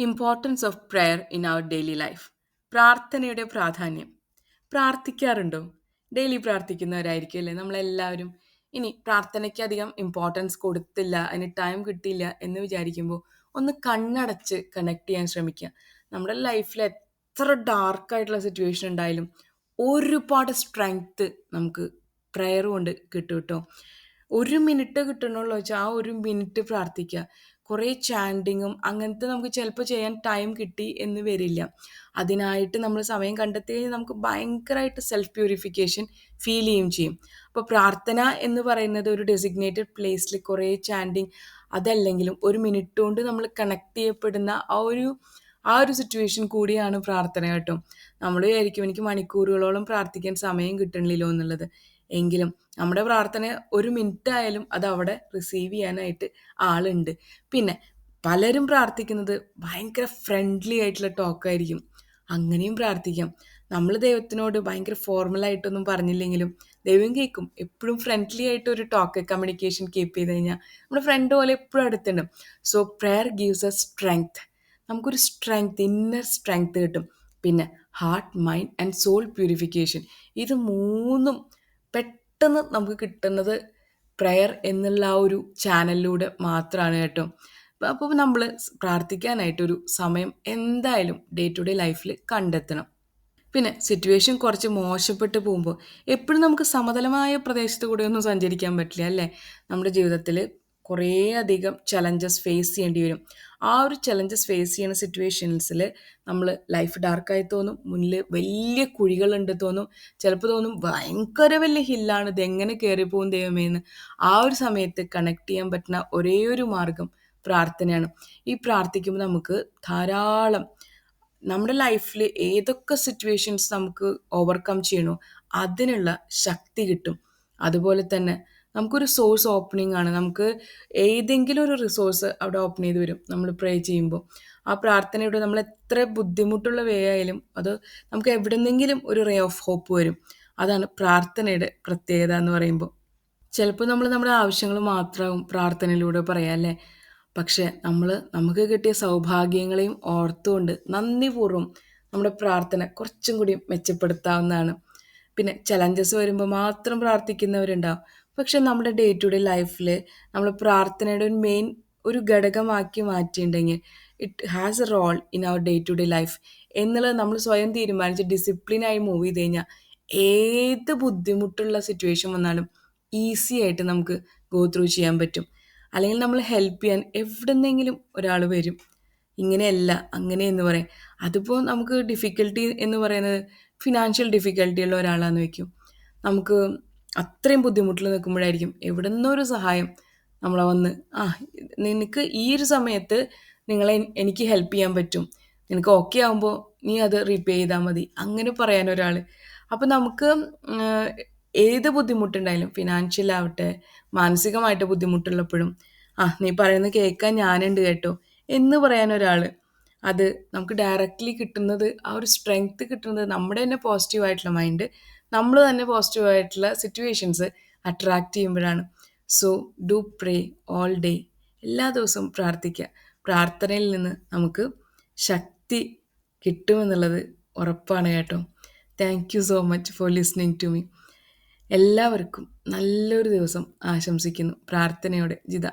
Importance of prayer in our daily life. പ്രാർത്ഥനയുടെ പ്രാധാന്യം. പ്രാർത്ഥിക്കാറുണ്ടോ? Daily പ്രാർത്ഥിക്കുന്നവരായിരിക്കും അല്ലേ നമ്മളെല്ലാവരും. ഇനി പ്രാർത്ഥനയ്ക്ക് അധികം ഇമ്പോർട്ടൻസ് കൊടുത്തില്ല, അതിന് ടൈം കിട്ടിയില്ല എന്ന് വിചാരിക്കുമ്പോൾ ഒന്ന് കണ്ണടച്ച് കണക്ട് ചെയ്യാൻ ശ്രമിക്കുക. നമ്മുടെ ലൈഫിൽ എത്ര ഡാർക്കായിട്ടുള്ള സിറ്റുവേഷൻ ഉണ്ടായാലും ഒരുപാട് സ്ട്രെങ്ത് നമുക്ക് പ്രെയർ കൊണ്ട് കിട്ടും കേട്ടോ. ഒരു മിനിറ്റ് കിട്ടണുള്ളൂ വെച്ചാൽ ആ ഒരു മിനിറ്റ് പ്രാർത്ഥിക്കുക. കുറേ ചാൻഡിങ്ങും അങ്ങനത്തെ നമുക്ക് ചിലപ്പോൾ ചെയ്യാൻ ടൈം കിട്ടി എന്ന് വരില്ല. അതിനായിട്ട് നമ്മൾ സമയം കണ്ടെത്തി കഴിഞ്ഞാൽ നമുക്ക് ഭയങ്കരമായിട്ട് സെൽഫ് പ്യൂരിഫിക്കേഷൻ ഫീൽ ചെയ്യും. അപ്പോൾ പ്രാർത്ഥന എന്ന് പറയുന്നത് ഒരു ഡെസിഗ്നേറ്റഡ് പ്ലേസിൽ കുറേ ചാൻഡിങ് അതല്ലെങ്കിലും ഒരു മിനിറ്റ് കൊണ്ട് നമ്മൾ കണക്ട് ചെയ്യപ്പെടുന്ന ആ ഒരു സിറ്റുവേഷൻ കൂടിയാണ് പ്രാർത്ഥന കേട്ടോ. നമ്മൾ വിചാരിക്കും എനിക്ക് മണിക്കൂറുകളോളം പ്രാർത്ഥിക്കാൻ സമയം കിട്ടണില്ലല്ലോ എന്നുള്ളത്. എങ്കിലും നമ്മുടെ പ്രാർത്ഥന ഒരു മിനിറ്റ് ആയാലും അത് അവിടെ റിസീവ് ചെയ്യാനായിട്ട് ആളുണ്ട്. പിന്നെ പലരും പ്രാർത്ഥിക്കുന്നത് ഭയങ്കര ഫ്രണ്ട്ലി ആയിട്ടുള്ള ടോക്കായിരിക്കും. അങ്ങനെയും പ്രാർത്ഥിക്കാം. നമ്മൾ ദൈവത്തിനോട് ഭയങ്കര ഫോർമലായിട്ടൊന്നും പറഞ്ഞില്ലെങ്കിലും ദൈവം കേൾക്കും. എപ്പോഴും ഫ്രണ്ട്ലി ആയിട്ട് ഒരു ടോക്ക് കമ്മ്യൂണിക്കേഷൻ കീപ്പ് ചെയ്ത് കഴിഞ്ഞാൽ നമ്മുടെ ഫ്രണ്ട് പോലെ എപ്പോഴും അടുത്തുണ്ട്. So prayer gives a strength. നമുക്കൊരു സ്ട്രെങ്ത്, ഇന്നർ സ്ട്രെങ്ത് കിട്ടും. പിന്നെ heart, mind and soul purification. ഇത് മൂന്നും പെട്ടെന്ന് നമുക്ക് കിട്ടുന്നത് പ്രെയർ എന്നുള്ള ആ ഒരു ചാനലിലൂടെ മാത്രമാണ് കേട്ടോ. അപ്പോൾ നമ്മൾ പ്രാർത്ഥിക്കാനായിട്ടൊരു സമയം എന്തായാലും ഡേ ടു ഡേ ലൈഫിൽ കണ്ടെത്തണം. പിന്നെ സിറ്റുവേഷൻ കുറച്ച് മോശപ്പെട്ട് പോകുമ്പോൾ എപ്പോഴും നമുക്ക് സമതലമായ പ്രദേശത്ത് കൂടെ ഒന്നും സഞ്ചരിക്കാൻ പറ്റില്ല അല്ലേ. നമ്മുടെ ജീവിതത്തിൽ കുറേ അധികം ചലഞ്ചസ് ഫേസ് ചെയ്യേണ്ടി വരും. ആ ഒരു ചലഞ്ചസ് ഫേസ് ചെയ്യുന്ന സിറ്റുവേഷൻസിൽ നമ്മൾ ലൈഫ് ഡാർക്കായി തോന്നും, മുന്നിൽ വലിയ കുഴികളുണ്ട് തോന്നും, ചിലപ്പോൾ തോന്നും ഭയങ്കര വലിയ ഹില്ലാണ്, ഇതെങ്ങനെ കയറി പോകും ദൈവമേന്ന്. ആ ഒരു സമയത്ത് കണക്ട് ചെയ്യാൻ പറ്റുന്ന ഒരേ ഒരു മാർഗം പ്രാർത്ഥനയാണ്. ഈ പ്രാർത്ഥിക്കുമ്പോൾ നമുക്ക് ധാരാളം നമ്മുടെ ലൈഫിൽ ഏതൊക്കെ സിറ്റുവേഷൻസ് നമുക്ക് ഓവർകം ചെയ്യണോ അതിനുള്ള ശക്തി കിട്ടും. അതുപോലെ തന്നെ നമുക്കൊരു സോഴ്സ് ഓപ്പണിംഗ് ആണ്. നമുക്ക് ഏതെങ്കിലും ഒരു റിസോഴ്സ് അവിടെ ഓപ്പൺ ചെയ്ത് വരും നമ്മൾ പ്രേ ചെയ്യുമ്പോൾ. ആ പ്രാർത്ഥനയുടെ നമ്മൾ എത്ര ബുദ്ധിമുട്ടുള്ള വേ ആയാലും അത് നമുക്ക് എവിടെന്നെങ്കിലും ഒരു റേ ഓഫ് ഹോപ്പ് വരും. അതാണ് പ്രാർത്ഥനയുടെ പ്രത്യേകത എന്ന് പറയുമ്പോൾ. ചിലപ്പോൾ നമ്മൾ നമ്മുടെ ആവശ്യങ്ങൾ മാത്രമാവും പ്രാർത്ഥനയിലൂടെ പറയാം അല്ലേ. പക്ഷെ നമുക്ക് കിട്ടിയ സൗഭാഗ്യങ്ങളെയും ഓർത്തുകൊണ്ട് നന്ദിപൂർവ്വം നമ്മുടെ പ്രാർത്ഥന കുറച്ചും കൂടി മെച്ചപ്പെടുത്താവുന്നതാണ്. പിന്നെ ചലഞ്ചസ് വരുമ്പോൾ മാത്രം പ്രാർത്ഥിക്കുന്നവരുണ്ടാവും. പക്ഷെ നമ്മുടെ ഡേ ടു ഡേ ലൈഫിൽ നമ്മൾ പ്രാർത്ഥനയുടെ ഒരു മെയിൻ ഒരു ഘടകമാക്കി മാറ്റിയിട്ടുണ്ടെങ്കിൽ it has a role in our day to day life എന്നുള്ളത് നമ്മൾ സ്വയം തീരുമാനിച്ച് ഡിസിപ്ലിനായി മൂവ് ചെയ്ത് കഴിഞ്ഞാൽ ഏത് ബുദ്ധിമുട്ടുള്ള സിറ്റുവേഷൻ വന്നാലും ഈസി ആയിട്ട് നമുക്ക് ഗോ ത്രൂ ചെയ്യാൻ പറ്റും. അല്ലെങ്കിൽ നമ്മൾ ഹെൽപ്പ് ചെയ്യാൻ എവിടെന്നെങ്കിലും ഒരാൾ വരും. ഇങ്ങനെയല്ല അങ്ങനെ എന്ന് പറയും. അതിപ്പോൾ നമുക്ക് ഡിഫിക്കൽട്ടി എന്ന് പറയുന്നത് ഫിനാൻഷ്യൽ ഡിഫിക്കൽട്ടി ഉള്ള ഒരാളാന്ന് വെക്കും. നമുക്ക് അത്രയും ബുദ്ധിമുട്ടിൽ നിൽക്കുമ്പോഴായിരിക്കും എവിടെ നിന്നൊരു സഹായം നമ്മളെ വന്ന് നിനക്ക് ഈ ഒരു സമയത്ത് എനിക്ക് ഹെൽപ്പ് ചെയ്യാൻ പറ്റും, നിനക്ക് ഓക്കെ ആകുമ്പോൾ നീ അത് റീപേ ചെയ്താൽ മതി, അങ്ങനെ പറയാൻ ഒരാൾ. അപ്പം നമുക്ക് ഏത് ബുദ്ധിമുട്ടുണ്ടായാലും ഫിനാൻഷ്യൽ ആവട്ടെ മാനസികമായിട്ട് ബുദ്ധിമുട്ടുള്ളപ്പോഴും നീ പറയുന്നത് കേൾക്കാൻ ഞാനുണ്ട് കേട്ടോ എന്ന് പറയാൻ ഒരാൾ. അത് നമുക്ക് ഡയറക്റ്റ്ലി കിട്ടുന്നത് ആ ഒരു സ്ട്രെങ്ത് കിട്ടുന്നത് നമ്മുടെ തന്നെ പോസിറ്റീവായിട്ടുള്ള മൈൻഡ്, നമ്മൾ തന്നെ പോസിറ്റീവായിട്ടുള്ള സിറ്റുവേഷൻസ് അട്രാക്റ്റ് ചെയ്യുമ്പോഴാണ്. So do pray all day. എല്ലാ ദിവസവും പ്രാർത്ഥിക്കുക. പ്രാർത്ഥനയിൽ നിന്ന് നമുക്ക് ശക്തി കിട്ടുമെന്നുള്ളത് ഉറപ്പാണ് കേട്ടോ. Thank you so much for listening to me. എല്ലാവർക്കും നല്ലൊരു ദിവസം ആശംസിക്കുന്നു. പ്രാർത്ഥനയോടെ ജിത.